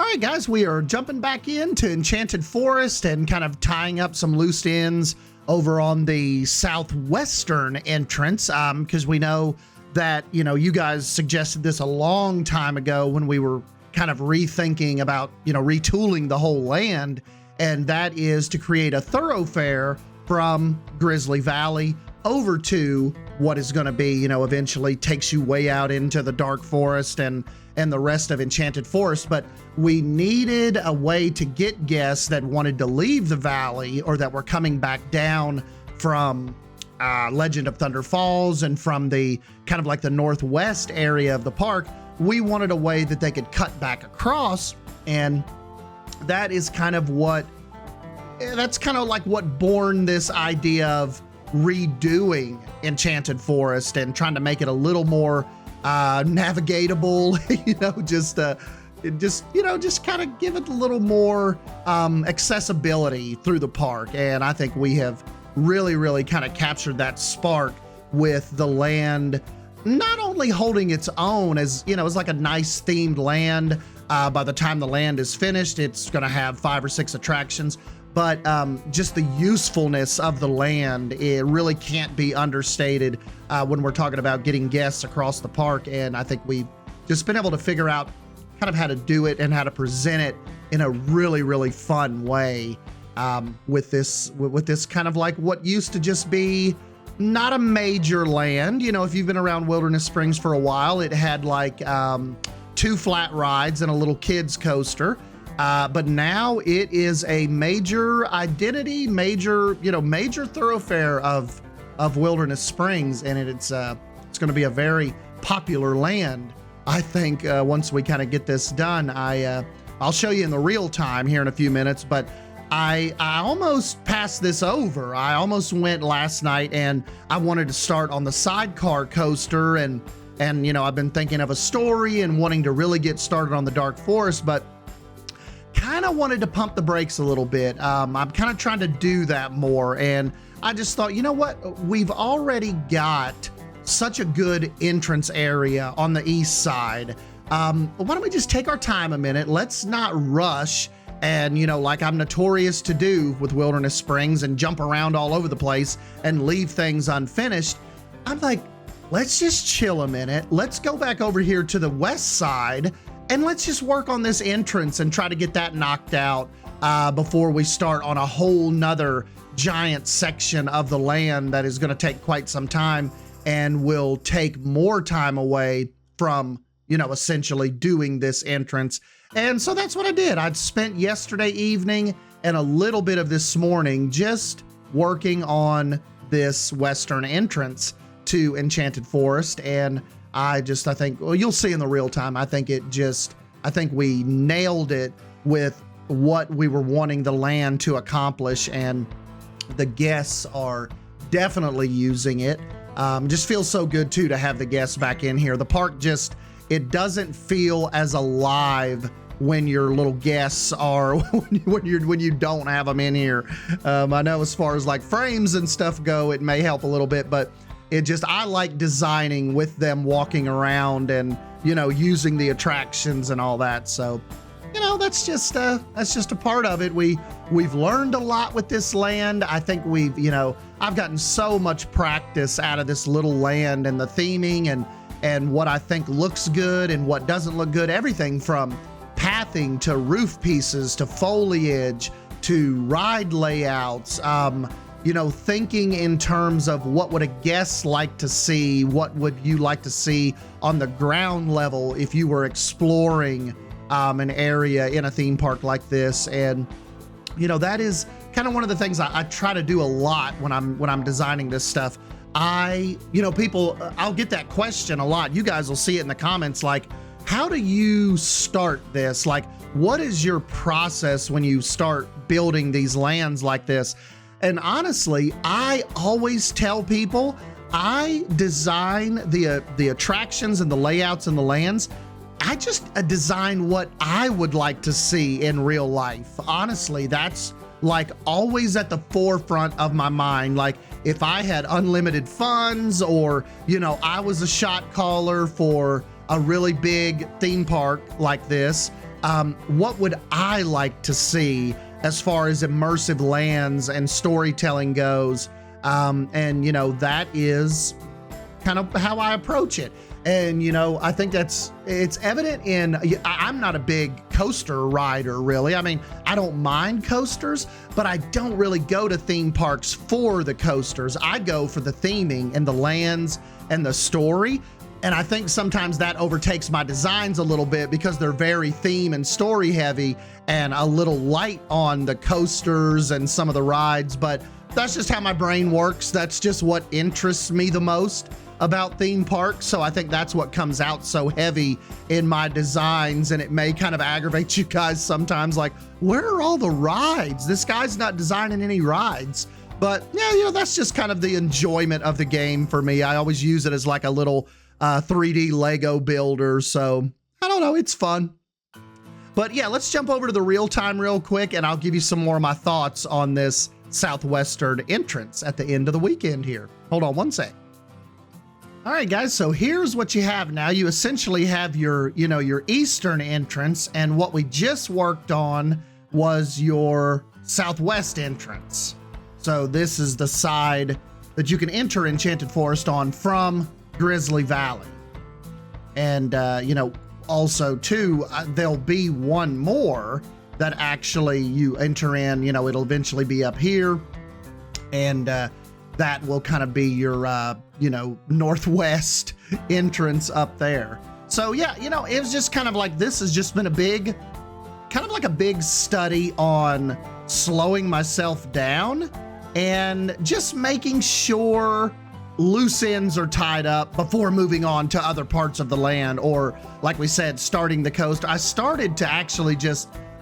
All right, guys, we are jumping back into Enchanted Forest and kind of tying up some loose ends over on the southwestern entrance, because we know that, you guys suggested this a long time ago when we were kind of rethinking about, retooling the whole land, and that is to create a thoroughfare from Grizzly Valley over to what is going to be, eventually takes you way out into the dark forest and the rest of Enchanted Forest. But we needed a way to get guests that wanted to leave the valley or that were coming back down from Legend of Thunder Falls and from the kind of like the northwest area of the park. We wanted a way that they could cut back across, and that is kind of what, that's kind of like what born this idea of redoing Enchanted Forest and trying to make it a little more navigatable, just kind of give it a little more accessibility through the park. And I think we have really kind of captured that spark with the land not only holding its own as, it's like a nice themed land. By the time the land is finished, it's going to have 5 or 6 attractions, but just the usefulness of the land, it really can't be understated when we're talking about getting guests across the park. And I think we've just been able to figure out kind of how to do it and how to present it in a really fun way with this kind of like what used to just be not a major land. If you've been around Wilderness Springs for a while, it had like 2 flat rides and a little kids coaster. But now it is a major identity, major thoroughfare of Wilderness Springs, and it's going to be a very popular land. I think once we kind of get this done, I'll show you in the real time here in a few minutes, but I almost passed this over. I almost went last night and I wanted to start on the sidecar coaster, and I've been thinking of a story and wanting to really get started on the Dark Forest, but kind of wanted to pump the brakes a little bit. I'm kind of trying to do that more, and I just thought, you know what? We've already got such a good entrance area on the east side. Why don't we just take our time a minute? Let's not rush and, like I'm notorious to do with Wilderness Springs, and jump around all over the place and leave things unfinished. I'm like, let's just chill a minute. Let's go back over here to the west side and let's just work on this entrance and try to get that knocked out before we start on a whole nother giant section of the land that is going to take quite some time and will take more time away from, essentially doing this entrance. And so that's what I did. I'd spent yesterday evening and a little bit of this morning just working on this western entrance to Enchanted Forest, and I think, well, you'll see in the real time, I think we nailed it with what we were wanting the land to accomplish, and the guests are definitely using it. Just feels so good too to have the guests back in here. The park it doesn't feel as alive when your little guests are when you don't have them in here. I know as far as like frames and stuff go, it may help a little bit, but I like designing with them walking around and, using the attractions and all that. So, that's just a part of it. We've learned a lot with this land. I think I've gotten so much practice out of this little land and the theming and what I think looks good and what doesn't look good. Everything from pathing to roof pieces to foliage to ride layouts. Thinking in terms of what would a guest like to see, what would you like to see on the ground level if you were exploring an area in a theme park like this. And that is kind of one of the things I try to do a lot when I'm designing this stuff. People, I'll get that question a lot. You guys will see it in the comments, like, how do you start this? Like, what is your process when you start building these lands like this? And honestly, I always tell people I design the attractions and the layouts and the lands. I just design what I would like to see in real life. Honestly, that's like always at the forefront of my mind. Like if I had unlimited funds, or, I was a shot caller for a really big theme park like this, what would I like to see as far as immersive lands and storytelling goes. And, you know, that is kind of how I approach it. And, you know, I think it's evident in, I'm not a big coaster rider, really. I mean, I don't mind coasters, but I don't really go to theme parks for the coasters. I go for the theming and the lands and the story. And I think sometimes that overtakes my designs a little bit because they're very theme and story heavy and a little light on the coasters and some of the rides. But that's just how my brain works. That's just what interests me the most about theme parks. So I think that's what comes out so heavy in my designs, and it may kind of aggravate you guys sometimes, like, where are all the rides? This guy's not designing any rides. But yeah, you know, that's just kind of the enjoyment of the game for me. I always use it as like a little 3D Lego builder. So I don't know, it's fun. But yeah, let's jump over to the real time real quick, and I'll give you some more of my thoughts on this southwestern entrance at the end of the weekend here. Hold on one sec. All right, guys, so here's what you have now. You essentially have your, you know, your eastern entrance, and what we just worked on was your southwest entrance. So this is the side that you can enter Enchanted Forest on from Grizzly Valley. And, you know, also too, there'll be one more that actually you enter in, you know, it'll eventually be up here. And, that will kind of be your, you know, northwest entrance up there. So yeah, you know, it was just kind of like, this has just been a big, kind of like a big study on slowing myself down and just making sure loose ends are tied up before moving on to other parts of the land, or like we said, starting the coaster. I started to actually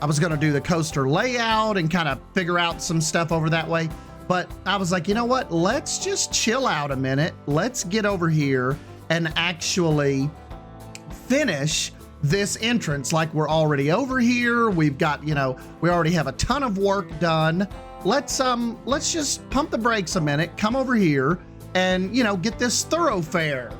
I was going to do the coaster layout and kind of figure out some stuff over that way. But I was like, you know what? Let's just chill out a minute. Let's get over here and actually finish this entrance. Like, we're already over here. We've got, you know, we already have a ton of work done. Let's just pump the brakes a minute, come over here and, you know, get this thoroughfare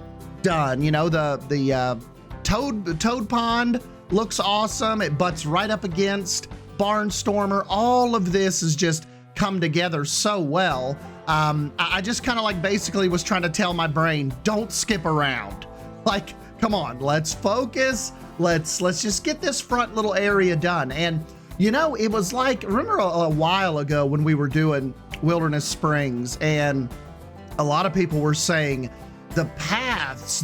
done. You know, the toad pond looks awesome. It butts right up against Barnstormer. All of this is just come together so well. I just kind of like basically was trying to tell my brain, don't skip around. Like, come on, let's focus. Let's just get this front little area done. And you know, it was like, remember a while ago when we were doing Wilderness Springs, and a lot of people were saying the paths,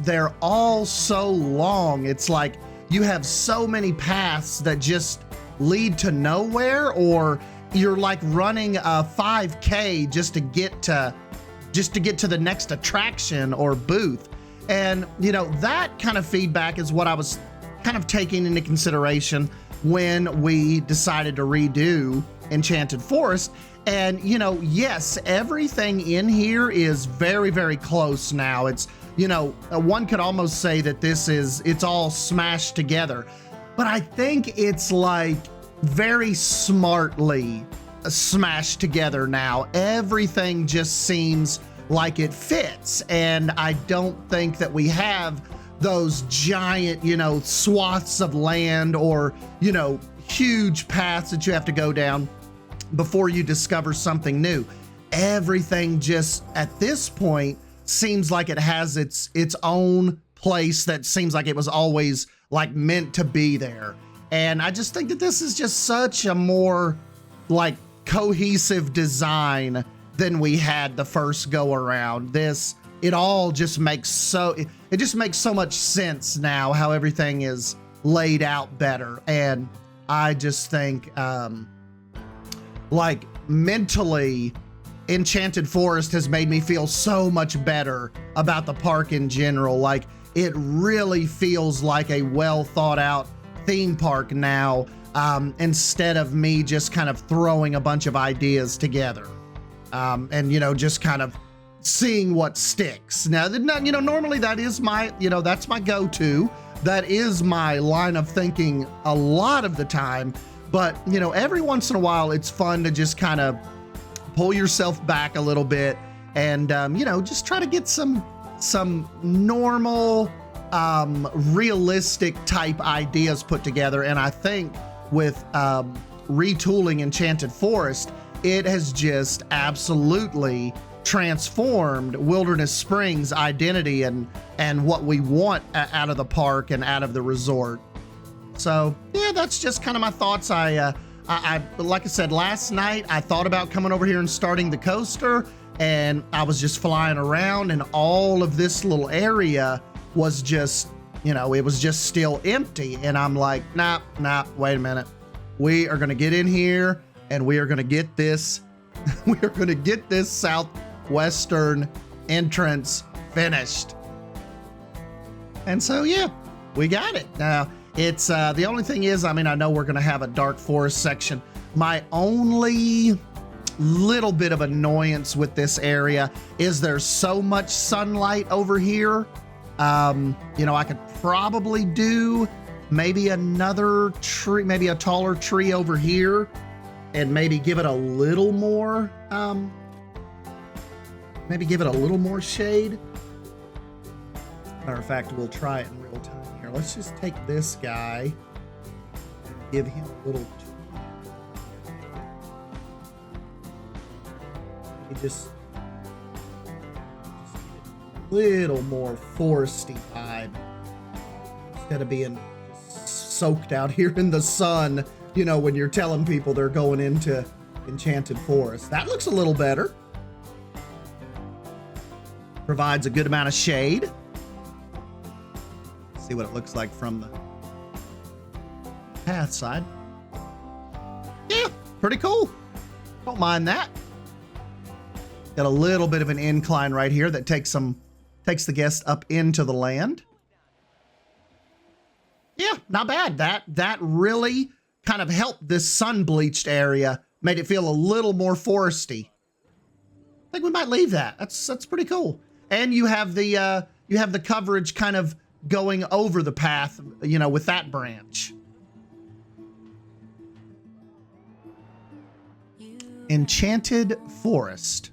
they're all so long. It's like you have so many paths that just lead to nowhere, or you're like running a 5K just to get to the next attraction or booth. And you know, that kind of feedback is what I was kind of taking into consideration when we decided to redo Enchanted Forest. And you know, yes, everything in here is very, very close now. It's, you know, one could almost say that it's all smashed together, but I think it's like very smartly smashed together now. Everything just seems like it fits, and I don't think that we have those giant, you know, swaths of land or, you know, huge paths that you have to go down before you discover something new. Everything just at this point seems like it has its own place that seems like it was always like meant to be there. And I just think that this is just such a more like cohesive design than we had the first go around. It all just makes it just makes so much sense now how everything is laid out better. And I just think like mentally, Enchanted Forest has made me feel so much better about the park in general. Like, it really feels like a well thought out theme park now, instead of me just kind of throwing a bunch of ideas together, and, you know, just kind of seeing what sticks. Now, you know, normally that is my, you know, that's my go-to. That is my line of thinking a lot of the time. But, you know, every once in a while, it's fun to just kind of pull yourself back a little bit and, you know, just try to get some normal realistic type ideas put together. And I think with retooling Enchanted Forest, it has just absolutely transformed Wilderness Springs' identity and what we want out of the park and out of the resort. So yeah, that's just kind of my thoughts. I like I said last night, I thought about coming over here and starting the coaster, and I was just flying around, and all of this little area was just, you know, it was just still empty. And I'm like, nah, wait a minute. We are gonna get in here and we are gonna get this, we are gonna get this southwestern entrance finished. And so, yeah, we got it. Now, it's, the only thing is, I mean, I know we're gonna have a dark forest section. My only little bit of annoyance with this area is there's so much sunlight over here. You know, I could probably do maybe another tree, maybe a taller tree over here, and maybe give it a little more, maybe give it a little more shade. Matter of fact, we'll try it in real time here. Let's just take this guy and give him a little, just a little more foresty vibe instead of being soaked out here in the sun, you know, when you're telling people they're going into Enchanted Forest. That looks a little better. Provides a good amount of shade. See what it looks like from the path side. Yeah, pretty cool. Don't mind that. Got a little bit of an incline right here that takes the guest up into the land. Yeah, not bad. That really kind of helped this sun-bleached area, made it feel a little more foresty. I think we might leave that. That's pretty cool. And you have the coverage kind of going over the path, you know, with that branch. Enchanted Forest.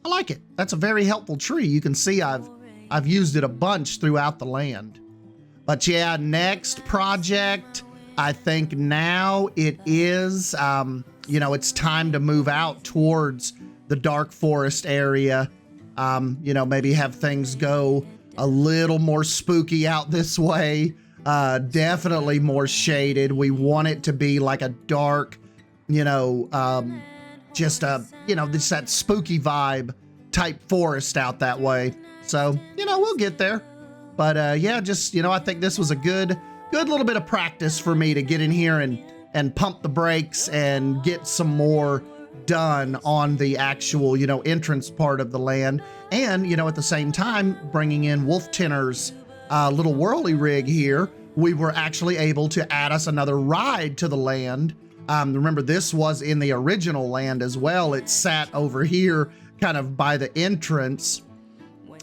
I like it. That's a very helpful tree. You can see I've used it a bunch throughout the land. But yeah, next project, I think now it is, you know, it's time to move out towards the dark forest area. You know, maybe have things go a little more spooky out this way. Definitely more shaded. We want it to be like a dark, you know, just a, you know, this that spooky vibe type forest out that way. So, you know, we'll get there. But yeah, just, you know, I think this was a good little bit of practice for me to get in here and pump the brakes and get some more done on the actual, you know, entrance part of the land. And, you know, at the same time, bringing in Wolf Tinner's little whirly rig here, we were actually able to add us another ride to the land. Remember, this was in the original land as well. It sat over here kind of by the entrance.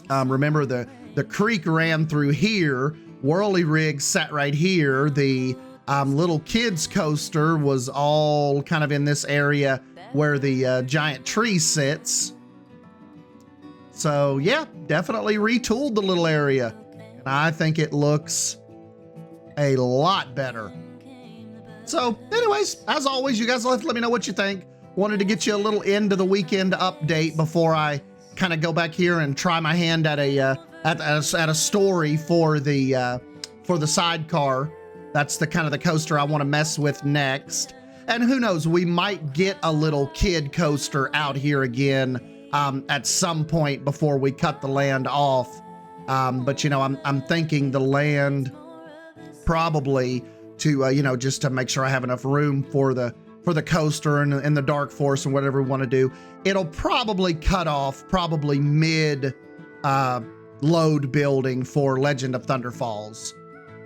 Remember, the creek ran through here. Whirly rig sat right here. The little kids coaster was all kind of in this area where the giant tree sits. So yeah, definitely retooled the little area. And I think it looks a lot better. So anyways, as always, you guys let me know what you think. Wanted to get you a little end of the weekend update before I kind of go back here and try my hand at a story for the sidecar. That's the kind of the coaster I want to mess with next. And who knows, we might get a little kid coaster out here again at some point before we cut the land off. But you know, I'm thinking the land probably to you know, just to make sure I have enough room for the coaster and the dark forest and whatever we want to do. It'll probably cut off probably mid load building for Legend of Thunder Falls.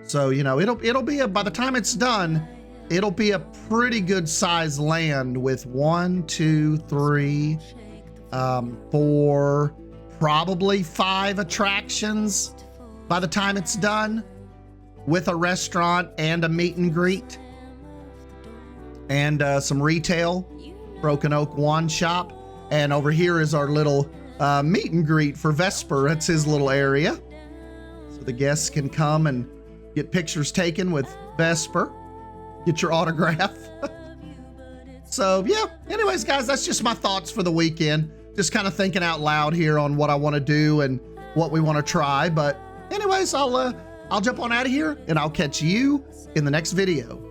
So, you know, it'll be by the time it's done, it'll be a pretty good size land with 1, 2, 3, 4, probably 5 attractions by the time it's done, with a restaurant and a meet and greet and some retail, Broken Oak Wand Shop. And over here is our little meet and greet for Vesper. It's his little area. So so the guests can come and get pictures taken with Vesper, get your autograph. So yeah, anyways, guys, that's just my thoughts for the weekend. Just kind of thinking out loud here on what I want to do and what we want to try. But anyways, I'll jump on out of here and I'll catch you in the next video.